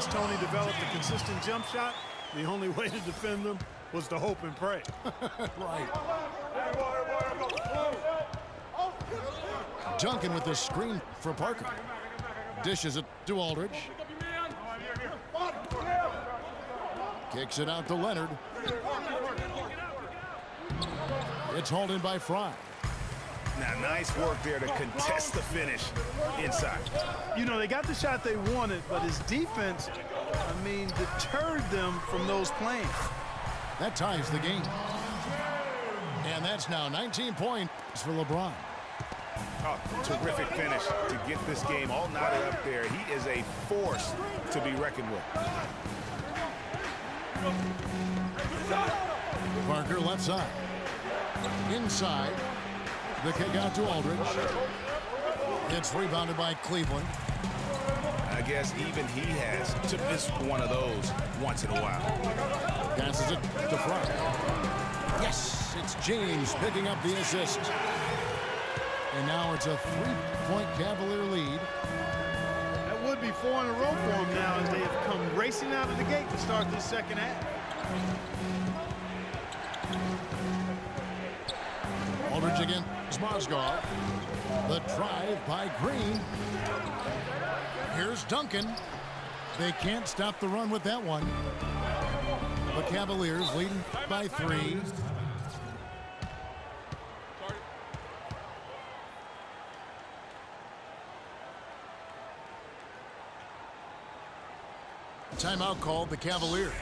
once Tony developed a consistent jump shot, the only way to defend them was to hope and pray. Right. Duncan with the screen for Parker. Dishes it to Aldridge. Kicks it out to Leonard. It's hauled in by Fry. Now, nice work there to contest the finish inside. You know, they got the shot they wanted, but his defense, I mean, deterred them from those plays. That ties the game. And that's now 19 points for LeBron. Oh, terrific finish to get this game all knotted up there. He is a force to be reckoned with. Parker left side. Inside. The kick out to Aldridge. It's rebounded by Cleveland. I guess even he has to miss one of those once in a while. Passes it to Fry. Yes, it's James picking up the assist. And now it's a 3-point Cavalier lead. That would be 4 in a row for them now as they have come racing out of the gate to start this second half. Aldridge again. Mozgov. The drive by Green. Here's Duncan. They can't stop the run with that one. The Cavaliers leading by 3. Timeout called the Cavaliers.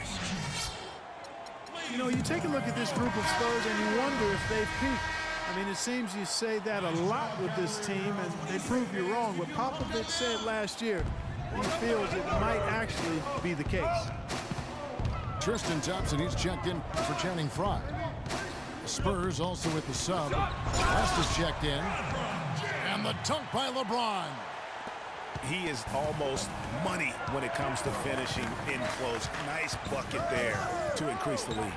You know, you take a look at this group of Spurs and you wonder if they've peaked. I mean, it seems you say that a lot with this team, and they prove you wrong. What Popovich said last year, he feels it might actually be the case. Tristan Thompson, he's checked in for Channing Frye. Spurs also with the sub. West is checked in. And the dunk by LeBron. He is almost money when it comes to finishing in close. Nice bucket there to increase the lead.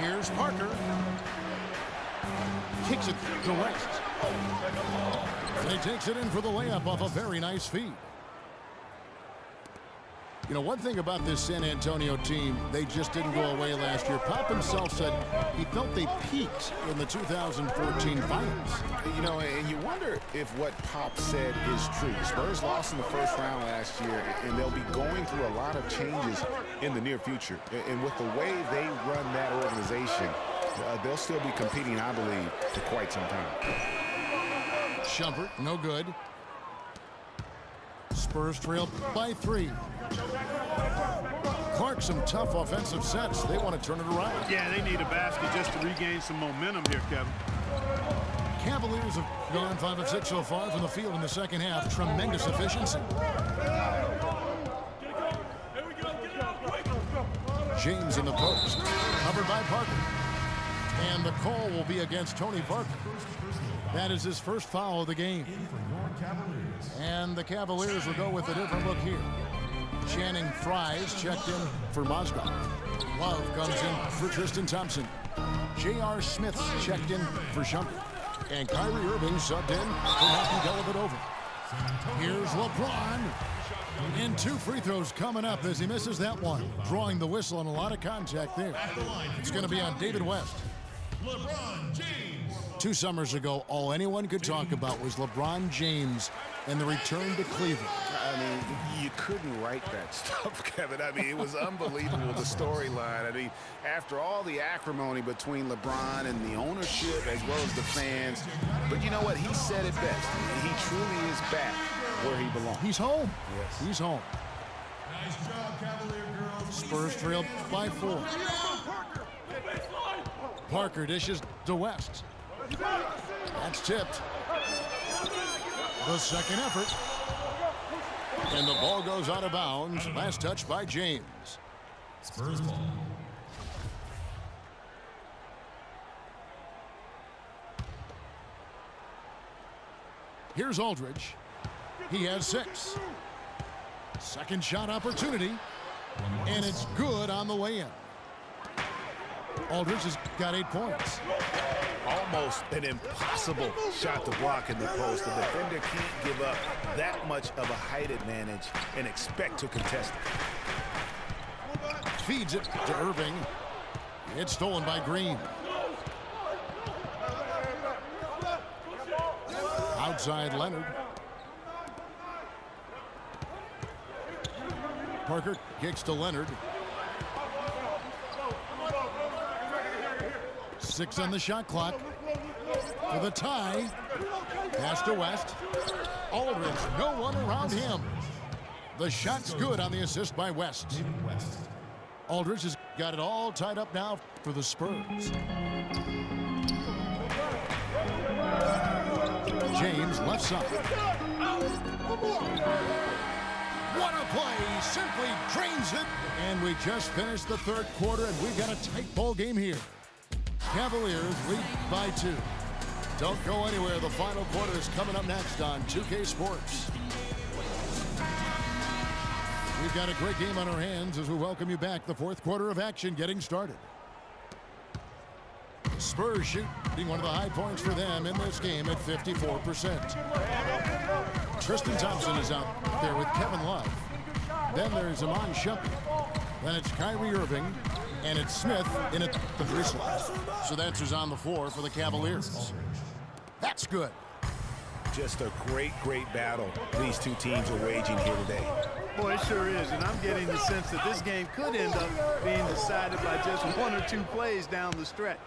Here's Parker. Kicks it to West. And he takes it in for the layup off a very nice feed. You know, one thing about this San Antonio team, they just didn't go away last year. Pop himself said he felt they peaked in the 2014 finals. You know, and you wonder if what Pop said is true. The Spurs lost in the first round last year, and they'll be going through a lot of changes in the near future. And with the way they run that organization, they'll still be competing, I believe, for quite some time. Shumpert, no good. Spurs trail by 3. Clark, some tough offensive sets. They want to turn it around. Yeah, they need a basket just to regain some momentum here, Kevin. Cavaliers have gone 5 of 6 so far from the field in the second half. Tremendous efficiency. James in the post. Covered by Parker. And the call will be against Tony Parker. That is his first foul of the game. And the Cavaliers will go with a different look here. Channing Fry's checked in for Mozgov. Love comes in for Tristan Thompson. J.R. Smith's checked in for Shumpert. And Kyrie Irving subbed in for Matthew Dellavedova. Here's LeBron. And 2 free throws coming up as he misses that one. Drawing the whistle and a lot of contact there. It's going to be on David West. LeBron James. 2 summers ago, all anyone could talk about was LeBron James and the return to Cleveland. I mean, you couldn't write that stuff, Kevin. I mean, it was unbelievable, the storyline. I mean, after all the acrimony between LeBron and the ownership as well as the fans. But you know what? He said it best. He truly is back where he belongs. He's home. Yes. He's home. Nice job, Cavalier girls. Spurs trailed by 4. Parker dishes to West. That's tipped. The second effort. And the ball goes out of bounds. Last touch by James. Spurs ball. Here's Aldridge. He has 6. Second shot opportunity. And it's good on the way in. Aldridge has got 8 points. Almost an impossible shot to block in the post. The defender can't give up that much of a height advantage and expect to contest it. Feeds it to Irving. It's stolen by Green. Outside Leonard. Parker kicks to Leonard. 6 on the shot clock. For the tie. Pass to West. Aldridge, no one around him. The shot's good on the assist by West. Aldridge has got it all tied up now for the Spurs. James left side. What a play! Simply drains it. And we just finished the third quarter, and we've got a tight ball game here. Cavaliers lead by 2. Don't go anywhere. The final quarter is coming up next on 2K Sports. We've got a great game on our hands as we welcome you back. The fourth quarter of action getting started. The Spurs shooting one of the high points for them in this game at 54%. Tristan Thompson is out there with Kevin Love. Then there's Iman Shumpert. Then it's Kyrie Irving. And it's Smith in at the free slot. So that's who's on the floor for the Cavaliers. That's good. Just a great battle these two teams are waging here today. Boy, it sure is, and I'm getting the sense that this game could end up being decided by just 1 or 2 plays down the stretch.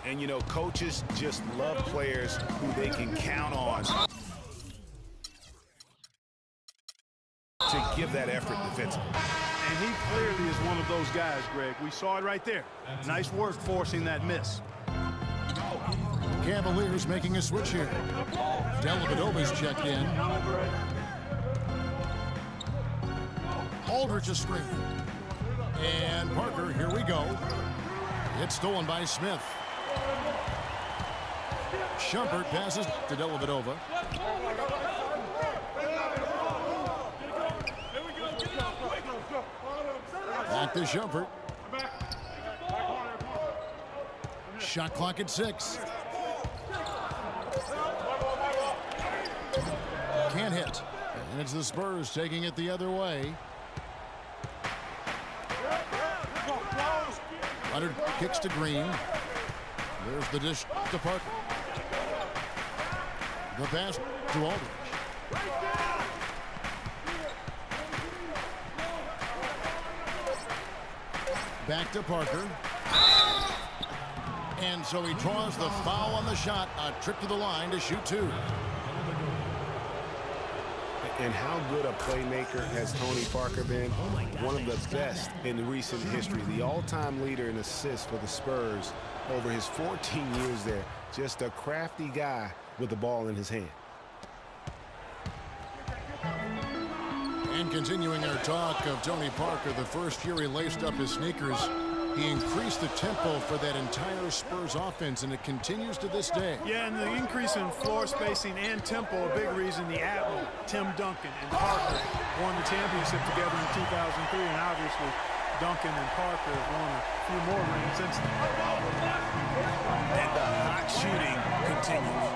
And, you know, coaches just love players who they can count on to give that effort defensively. And he clearly is one of those guys, Greg. We saw it right there. Nice work forcing that miss. Cavaliers making a switch here. Dellavedova's checked in. Aldridge a screen. And Parker, here we go. It's stolen by Smith. Shumpert passes to Dellavedova. Back to Shumpert. Shot clock at 6. Can't hit. And it's the Spurs taking it the other way. Leonard kicks to Green. There's the dish to Parker. The pass to Aldridge. Back to Parker. And so he draws the foul on the shot. A trip to the line to shoot 2. And how good a playmaker has Tony Parker been? One of the best in recent history. The all-time leader in assists for the Spurs over his 14 years there. Just a crafty guy with the ball in his hand. And continuing our talk of Tony Parker, the first year he laced up his sneakers, he increased the tempo for that entire Spurs offense, and it continues to this day. Yeah, and the increase in floor spacing and tempo, a big reason the Admiral, Tim Duncan, and Parker won the championship together in 2003, and obviously Duncan and Parker have won a few more rings since then. And the hot shooting continues.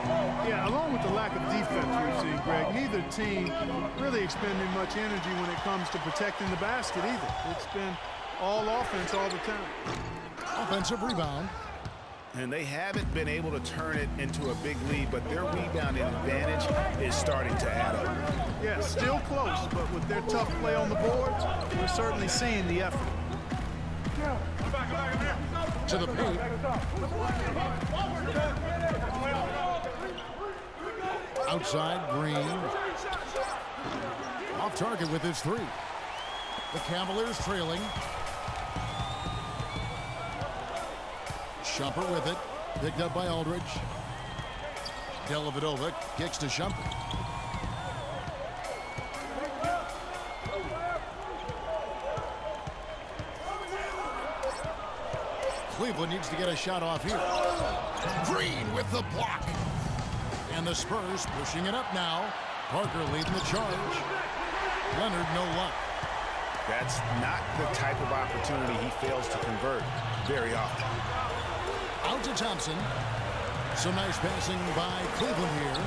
Yeah, along with the lack of defense we've seen, Greg, neither team really expending much energy when it comes to protecting the basket either. It's been all offense all the time. Offensive rebound. And they haven't been able to turn it into a big lead, but their rebounding advantage is starting to add up. Yeah, still close, but with their tough play on the boards, we're certainly seeing the effort. To the paint. Outside, Green. Off target with his 3. The Cavaliers trailing. Shumpert with it. Picked up by Aldridge. Dellavedova kicks to Shumpert. Cleveland needs to get a shot off here. Green with the block. And the Spurs pushing it up now. Parker leading the charge. Leonard no luck. That's not the type of opportunity he fails to convert very often. Out to Thompson. Some nice passing by Cleveland here.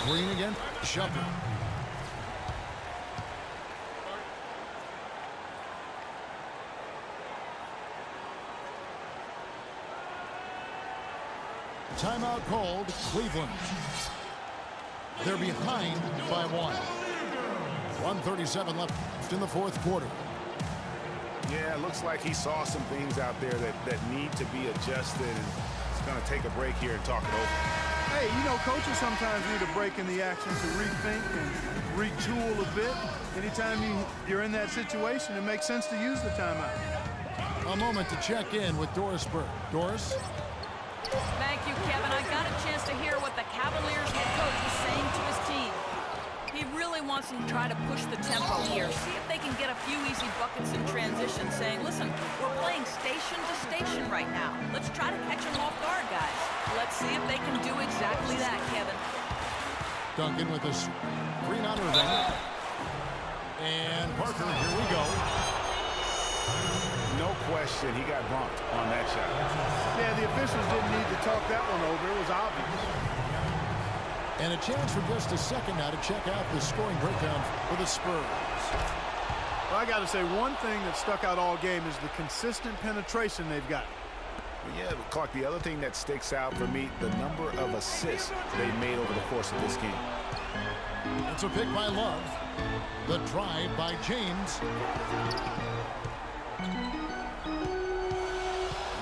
Green again. Shepard. Timeout called. Cleveland. They're behind by 1:37 left in the fourth quarter. Yeah, it looks like he saw some things out there that need to be adjusted, and he's going to take a break here and talk it over. Hey, you know, coaches sometimes need a break in the action to rethink and retool a bit. Anytime you're in that situation, it makes sense to use the timeout. A moment to check in with Doris Burke. Doris? Thank you, Kevin. I got a chance to hear what the Cavaliers head coach was saying to his team. He really wants them to try to push the tempo here, see if they can get a few easy buckets in transition, saying, listen, we're playing station to station right now. Let's try to catch them off guard, guys. Let's see if they can do exactly that, Kevin. Duncan with his screen on Irving. And Parker, here we go. No question, he got bumped on that shot. Yeah, the officials didn't need to talk that one over. It was obvious. And a chance for just a second now to check out the scoring breakdown for the Spurs. Well, I got to say, one thing that stuck out all game is the consistent penetration they've got. Yeah, but Clark, the other thing that sticks out for me, the number of assists they made over the course of this game. It's a pick by Love. The drive by James.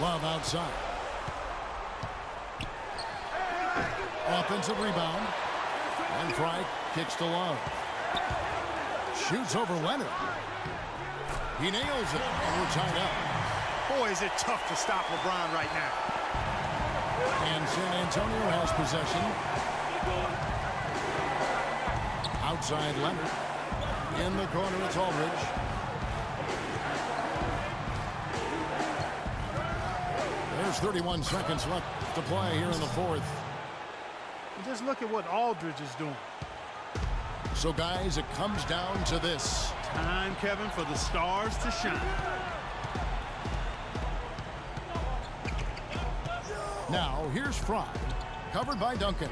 Love outside. Offensive rebound. And Fry kicks to Love. Shoots over Leonard. He nails it. And we're tied up. Boy, is it tough to stop LeBron right now. And San Antonio has possession. Outside Leonard. In the corner, it's Aldridge. There's 31 seconds left to play here in the fourth. And just look at what Aldridge is doing. So, guys, it comes down to this. Time, Kevin, for the stars to shine. Now, here's Fry. Covered by Duncan.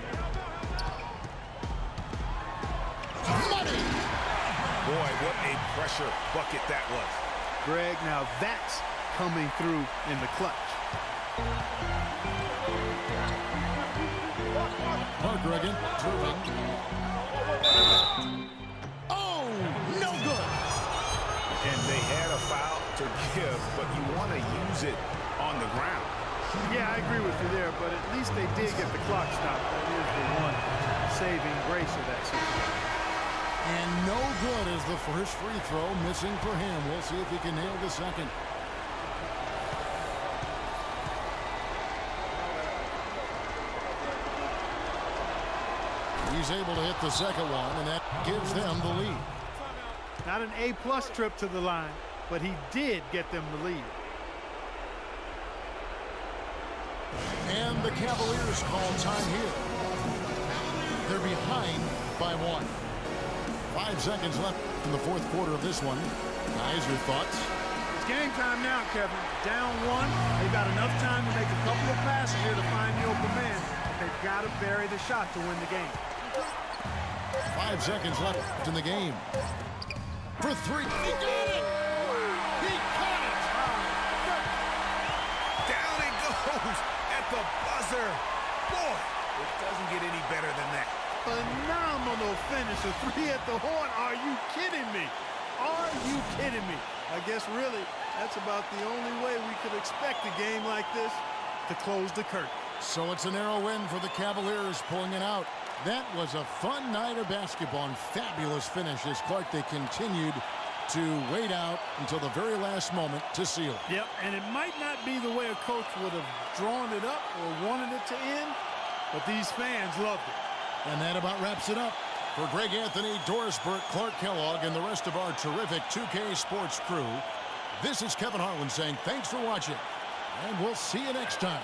Money! Boy, what a pressure bucket that was. Greg, now that's coming through in the clutch. Parker again. Dribbling. Oh, no good. And they had a foul to give, but you want to use it on the ground. Yeah, I agree with you there, but at least they did get the clock stopped. That is the one saving grace of that situation. And no good as the first free throw missing for him. We'll see if he can nail the second. He's able to hit the second one, and that gives them the lead. Not an A-plus trip to the line, but he did get them the lead. And the Cavaliers call time here. They're behind by 1. 5 seconds left in the fourth quarter of this one. Guys, your thoughts? It's game time now, Kevin. Down 1. They've got enough time to make a couple of passes here to find the open man. They've got to bury the shot to win the game. 5 seconds left in the game. For 3. He got it! He caught it! Down it goes at the buzzer. Boy, it doesn't get any better than that. Phenomenal finish. A 3 at the horn. Are you kidding me? Are you kidding me? I guess really that's about the only way we could expect a game like this to close the curtain. So it's a narrow win for the Cavaliers, pulling it out. That was a fun night of basketball and fabulous finish as Clark, they continued to wait out until the very last moment to seal it. Yep, and it might not be the way a coach would have drawn it up or wanted it to end, but these fans loved it. And that about wraps it up. For Greg Anthony, Doris Burke, Clark Kellogg, and the rest of our terrific 2K Sports crew, this is Kevin Harlan saying thanks for watching, and we'll see you next time.